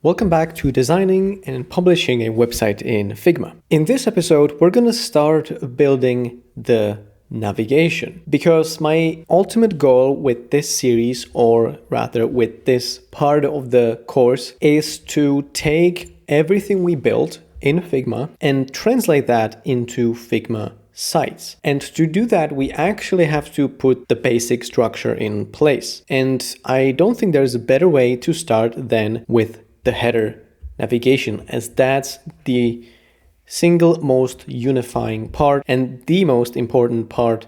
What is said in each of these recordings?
Welcome back to designing and publishing a website in Figma. In this episode, we're going to start building the navigation because my ultimate goal with this series, or rather with this part of the course, is to take everything we built in Figma and translate that into Figma sites. And to do that, we actually have to put the basic structure in place. And I don't think there's a better way to start than with the header navigation, as that's the single most unifying part and the most important part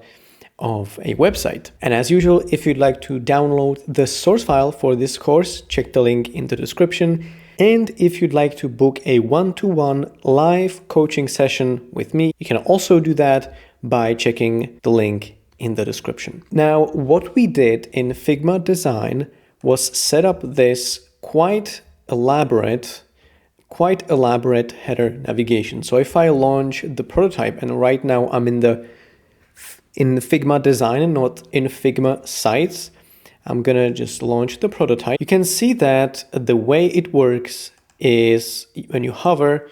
of a website. And as usual, if you'd like to download the source file for this course, check the link in the description. And if you'd like to book a one-to-one live coaching session with me, you can also do that by checking the link in the description. Now, what we did in Figma Design was set up this quite elaborate header navigation. So if I launch the prototype, and right now I'm in Figma Design and not in Figma Sites, I'm gonna just launch the prototype. You can see that the way it works is when you hover,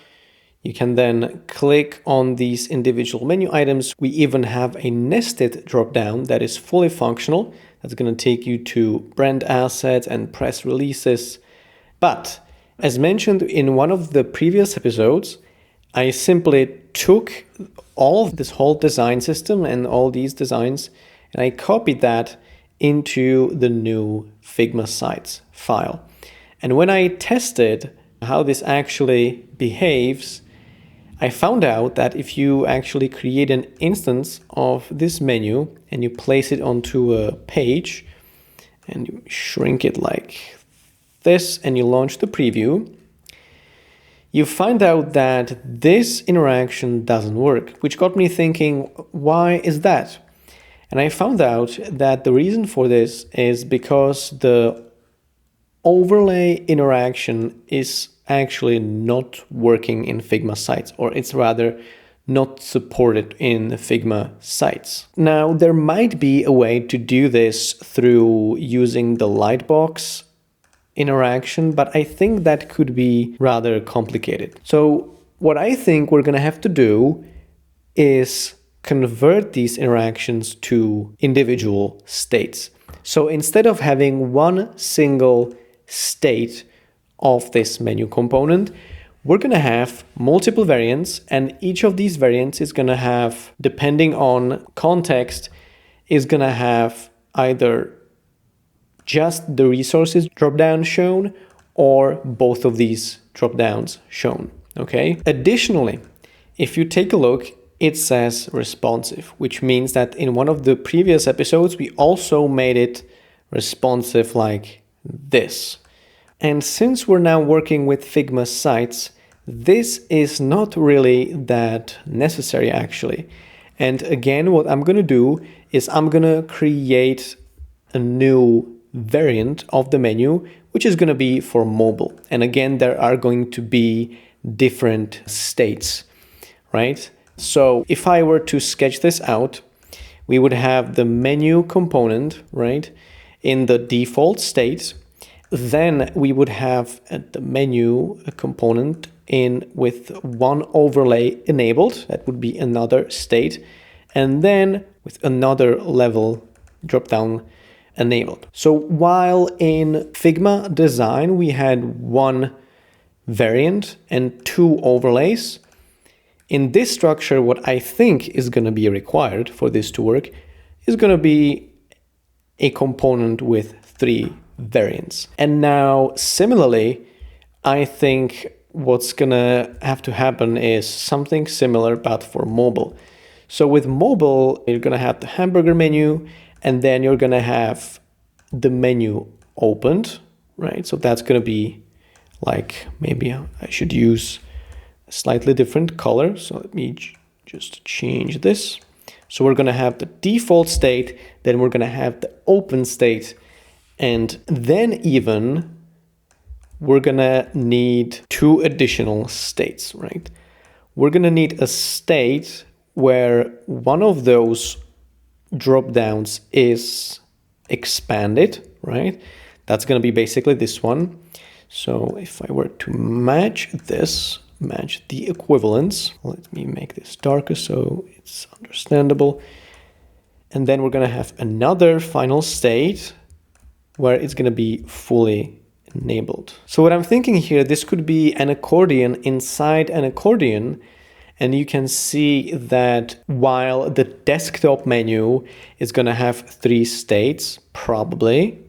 you can then click on these individual menu items. We even have a nested dropdown that is fully functional. That's gonna take you to brand assets and press releases. But as mentioned in one of the previous episodes, I simply took all of this whole design system and all these designs, and I copied that into the new Figma Sites file. And when I tested how this actually behaves, I found out that if you actually create an instance of this menu and you place it onto a page and you shrink it like this and you launch the preview, you find out that this interaction doesn't work, which got me thinking, why is that? And I found out that the reason for this is because the overlay interaction is actually not working in Figma Sites, or it's rather not supported in Figma Sites. Now, there might be a way to do this through using the lightbox interaction, but I think that could be rather complicated. So what I think we're gonna have to do is convert these interactions to individual states. So instead of having one single state of this menu component, we're gonna have multiple variants, and each of these variants is gonna have, depending on context, is gonna have either just the resources dropdown shown or both of these dropdowns shown, okay? Additionally, if you take a look, it says responsive, which means that in one of the previous episodes, we also made it responsive like this. And since we're now working with Figma Sites, this is not really that necessary actually. And again, what I'm gonna do is I'm gonna create a new variant of the menu, which is going to be for mobile. And again, there are going to be different states, right? So if I were to sketch this out, we would have the menu component, right, in the default state. Then we would have the menu component in with one overlay enabled. That would be another state. And then with another level dropdown enabled. So while in Figma Design we had one variant and two overlays, in this structure what I think is going to be required for this to work is going to be a component with three variants. And now similarly, I think what's going to have to happen is something similar but for mobile. So with mobile, you're going to have the hamburger menu, and then you're going to have the menu opened, right? So that's going to be like, maybe I should use a slightly different color. So let me just change this. So we're going to have the default state, then we're going to have the open state, and then even we're going to need two additional states, right? We're going to need a state where one of those drop downs is expanded, right? That's going to be basically this one. So if I were to match this, match the equivalence, let me make this darker so it's understandable. And then we're going to have another final state where it's going to be fully enabled. So what I'm thinking here, this could be an accordion inside an accordion. And you can see that while the desktop menu is going to have 3 states, probably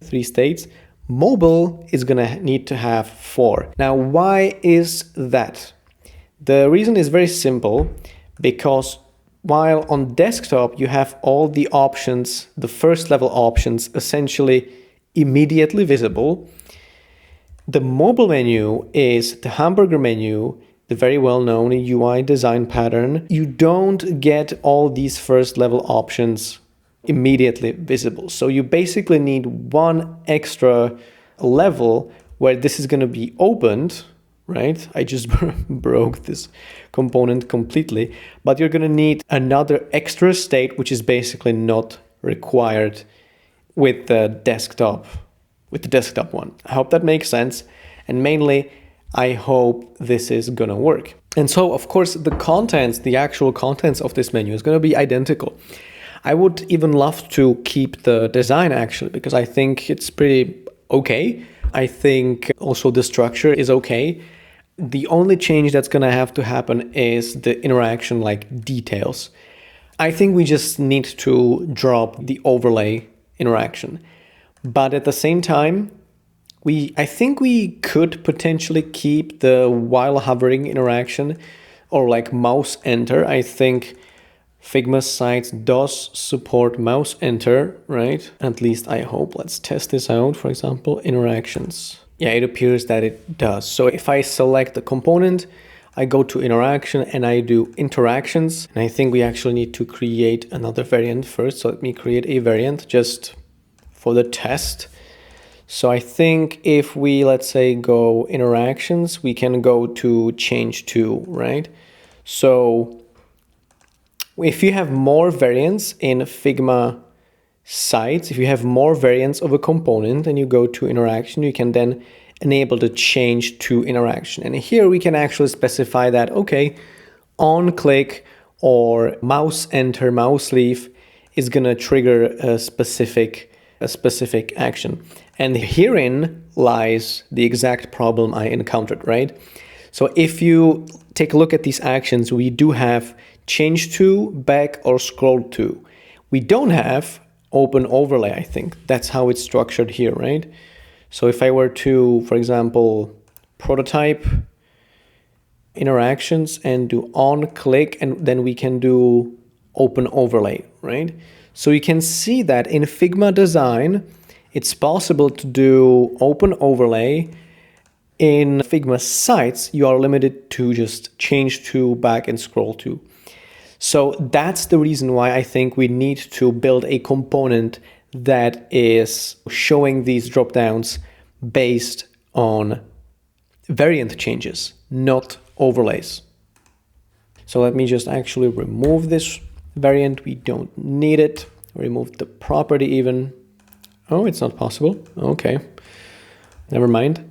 3 states, mobile is going to need to have 4. Now, why is that? The reason is very simple, because while on desktop you have all the options, the first level options, essentially immediately visible, the mobile menu is the hamburger menu, the very well-known UI design pattern. You don't get all these first level options immediately visible. So you basically need one extra level where this is going to be opened, right? I just broke this component completely, but you're going to need another extra state, which is basically not required with the desktop one. I hope that makes sense. And mainly, I hope this is gonna work. And so, of course, the actual contents of this menu is gonna be identical. I would even love to keep the design actually, because I think it's pretty okay. I think also the structure is okay. The only change that's gonna have to happen is the interaction like details. I think we just need to drop the overlay interaction. But at the same time, I think we could potentially keep the while hovering interaction or like mouse enter. I think Figma sites does support mouse enter, right? At least I hope. Let's test this out. For example, interactions. Yeah, it appears that it does. So if I select the component, I go to interaction and I do interactions. And I think we actually need to create another variant first. So let me create a variant just for the test. So I think if we, let's say, go interactions, we can go to change to, right? So if you have more variants in Figma sites, if you have more variants of a component and you go to interaction, you can then enable the change to interaction. And here we can actually specify that, okay, on click or mouse enter, mouse leave is gonna trigger a specific action. And herein lies the exact problem I encountered, right? So if you take a look at these actions, we do have change to, back, or scroll to. We don't have open overlay, I think. That's how it's structured here, right? So if I were to, for example, prototype interactions and do on click, and then we can do open overlay, right? So you can see that in Figma design, it's possible to do open overlay. In Figma sites, you are limited to just change to, back, and scroll to. So that's the reason why I think we need to build a component that is showing these dropdowns based on variant changes, not overlays. So let me just actually remove this variant. We don't need it. Remove the property even. Oh, it's not possible. Okay, never mind.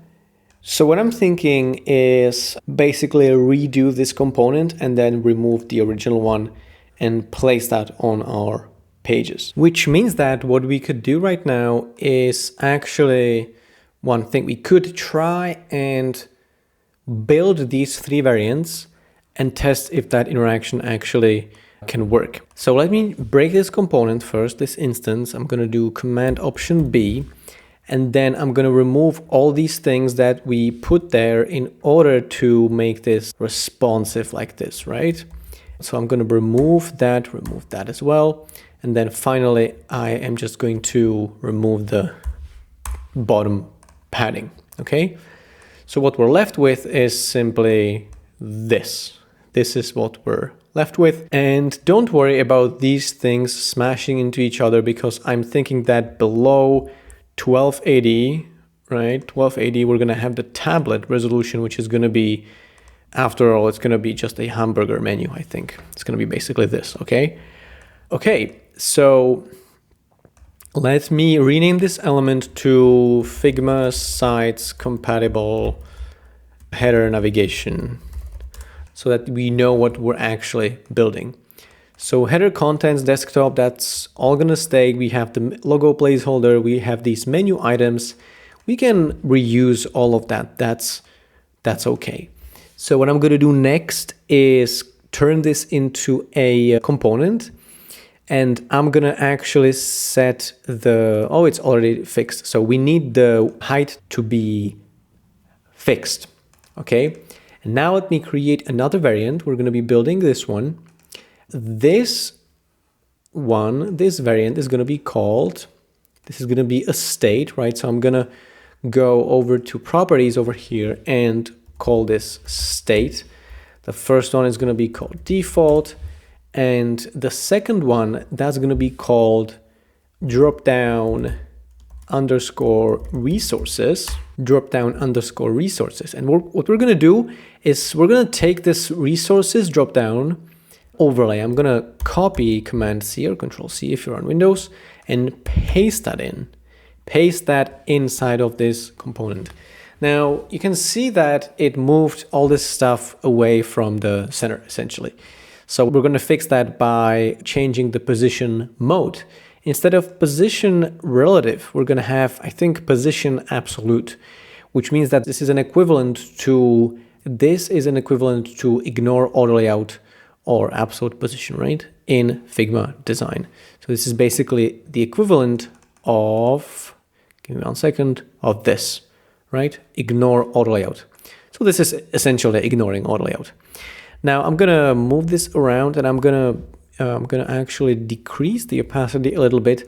So what I'm thinking is basically redo this component and then remove the original one and place that on our pages. Which means that what we could do right now is actually one thing. We could try and build these 3 variants and test if that interaction actually can work. So let me break this component first, this instance. I'm going to do Command Option B, and then I'm going to remove all these things that we put there in order to make this responsive like this, right? So I'm going to remove that as well. And then finally, I am just going to remove the bottom padding, okay? So what we're left with is simply this. This is what we're left with. And don't worry about these things smashing into each other, because I'm thinking that below 1280, right? 1280, we're going to have the tablet resolution, which is going to be, after all, it's going to be just a hamburger menu, I think. It's going to be basically this, okay? Okay, so Let me rename this element to Figma sites compatible header navigation so that we know what we're actually building. So header contents desktop, that's all gonna stay. We have the logo placeholder, we have these menu items. We can reuse all of that. That's okay. So what I'm gonna do next is turn this into a component, and I'm gonna actually set the, oh, it's already fixed. So we need the height to be fixed, okay? And now let me create another variant. We're gonna be building this one. This variant is gonna be called, this is gonna be a state, right? So I'm gonna go over to properties over here and call this state. The first one is gonna be called default. And the second one, that's going to be called dropdown underscore resources. And what we're going to do is we're going to take this resources dropdown overlay. I'm going to copy Command C or Control C if you're on Windows and paste that in. Paste that inside of this component. Now you can see that it moved all this stuff away from the center essentially. So we're going to fix that by changing the position mode. Instead of position relative, we're going to have, I think, position absolute, which means that this is an equivalent to ignore auto layout or absolute position, right? In Figma design. So this is basically the equivalent of, give me 1 second, of this, right? Ignore auto layout. So this is essentially ignoring auto layout. Now I'm gonna move this around, and I'm gonna actually decrease the opacity a little bit,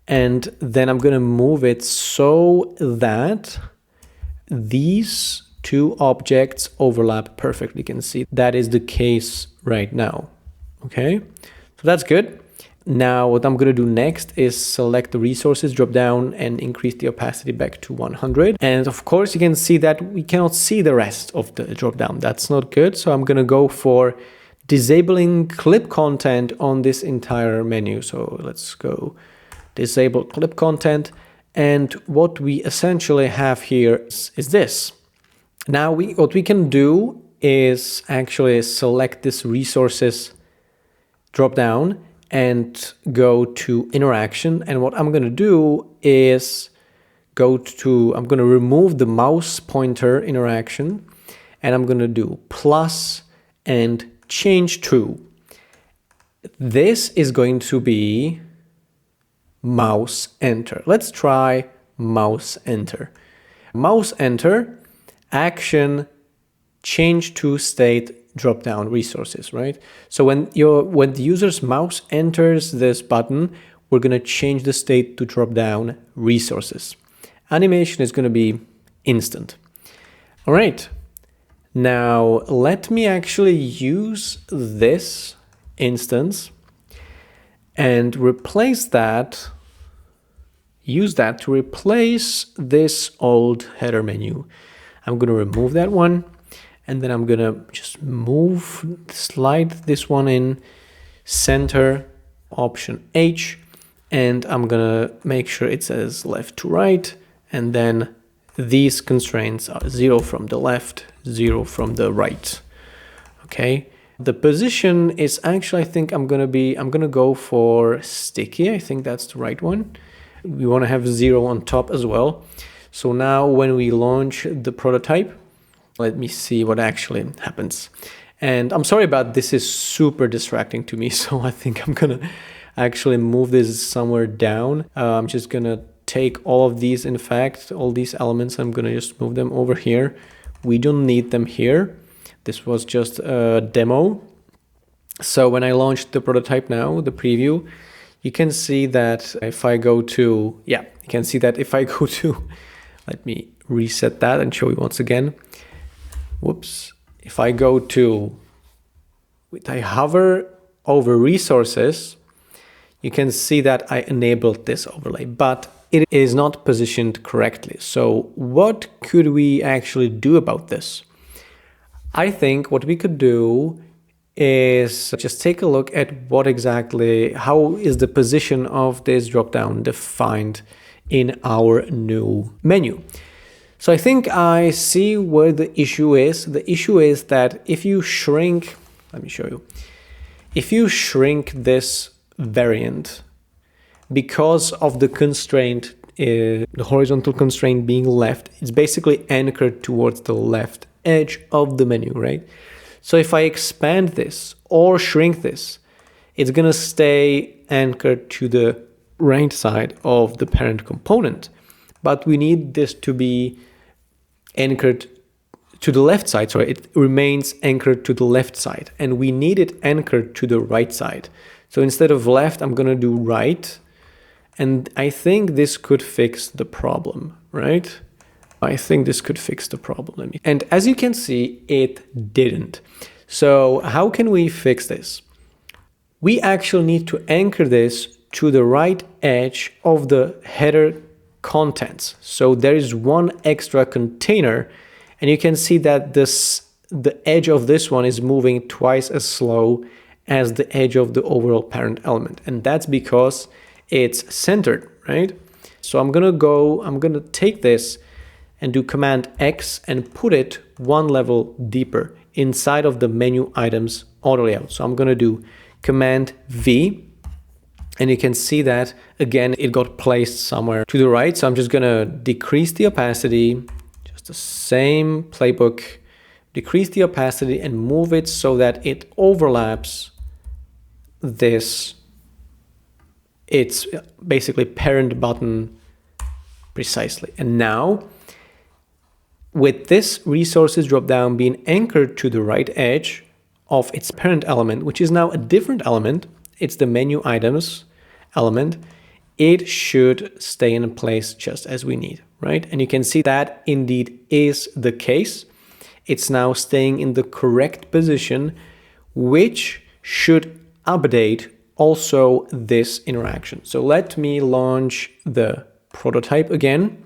and then I'm gonna move it so that these two objects overlap perfectly. You can see that is the case right now. Okay, so that's good. Now what I'm gonna do next is select the resources drop down and increase the opacity back to 100. And of course you can see that we cannot see the rest of the drop down. That's not good. So I'm gonna go for disabling clip content on this entire menu. So let's go disable clip content. And what we essentially have here is this. Now what we can do is actually select this resources drop down and go to interaction. And what I'm going to do is I'm going to remove the mouse pointer interaction, and I'm going to do plus and change to. This is going to be mouse enter. Let's try mouse enter. Mouse enter, action, change to state, drop down resources, right? So when the user's mouse enters this button, we're going to change the state to drop down resources. Animation is going to be instant. All right. Now let me actually use this instance and replace that, use that to replace this old header menu. I'm going to remove that one. And then I'm gonna just slide this one in, center, option H, and I'm gonna make sure it says left to right, and then these constraints are 0 from the left, 0 from the right. Okay. The position is actually, I think I'm gonna go for sticky. I think that's the right one. We want to have 0 on top as well. So now when we launch the prototype, let me see what actually happens. And I'm sorry about this, is super distracting to me. So I think I'm gonna actually move this somewhere down. I'm just gonna take all of these, in fact, all these elements, I'm gonna just move them over here. We don't need them here. This was just a demo. So when I launched the prototype now, the preview, you can see that if I go to, let me reset that and show you once again. Whoops. If I go to, I hover over resources, you can see that I enabled this overlay, but it is not positioned correctly. So what could we actually do about this? I think what we could do is just take a look at how is the position of this dropdown defined in our new menu. So I think I see where the issue is. The issue is that if you shrink, let me show you. If you shrink this variant, because of the constraint, the horizontal constraint being left, it's basically anchored towards the left edge of the menu, right? So if I expand this or shrink this, it's gonna stay anchored to the right side of the parent component. But we need this to be anchored to the left side. Sorry, it remains anchored to the left side, and we need it anchored to the right side. So instead of left, I'm gonna do right. And I think this could fix the problem, right? I think this could fix the problem. And as you can see, it didn't. So how can we fix this? We actually need to anchor this to the right edge of the header contents. So there is one extra container, and you can see that the edge of this one is moving twice as slow as the edge of the overall parent element. And that's because it's centered, right? So I'm gonna take this and do Command X and put it one level deeper inside of the menu items auto layout. So I'm gonna do Command V, and you can see that again it got placed somewhere to the right. So I'm just gonna decrease the opacity, just the same playbook, decrease the opacity and move it so that it overlaps this. It's basically parent button precisely. And now with this resources dropdown being anchored to the right edge of its parent element, which is now a different element, it's the menu items element, it should stay in place just as we need, right? And you can see that indeed is the case. It's now staying in the correct position, which should update also this interaction. So let me launch the prototype again,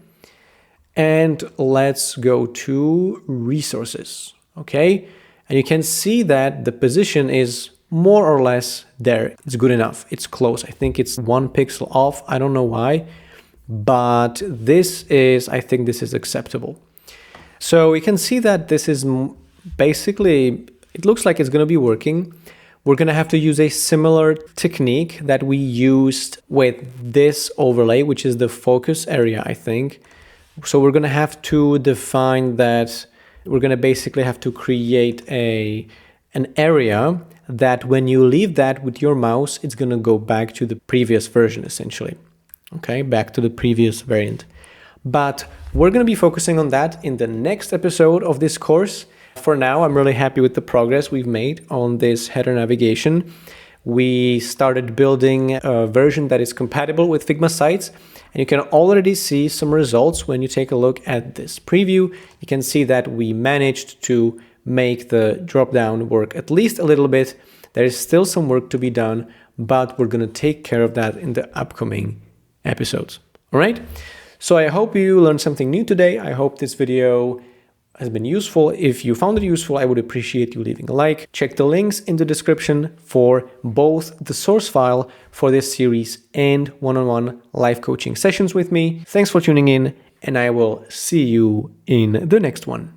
and let's go to resources, okay? And you can see that the position is more or less there. It's good enough. It's close. I think it's 1 pixel off. I don't know why, but I think this is acceptable. So we can see that this is basically, it looks like it's going to be working. We're going to have to use a similar technique that we used with this overlay, which is the focus area, I think. So we're going to have to define that. We're going to basically have to create an area that when you leave that with your mouse, it's going to go back to the previous version, essentially. Okay, back to the previous variant. But we're going to be focusing on that in the next episode of this course. For now, I'm really happy with the progress we've made on this header navigation. We started building a version that is compatible with Figma sites, and you can already see some results when you take a look at this preview. You can see that we managed to make the dropdown work at least a little bit. There is still some work to be done, but we're going to take care of that in the upcoming episodes. All right? So I hope you learned something new today. I hope this video has been useful. If you found it useful, I would appreciate you leaving a like. Check the links in the description for both the source file for this series and one-on-one live coaching sessions with me. Thanks for tuning in, and I will see you in the next one.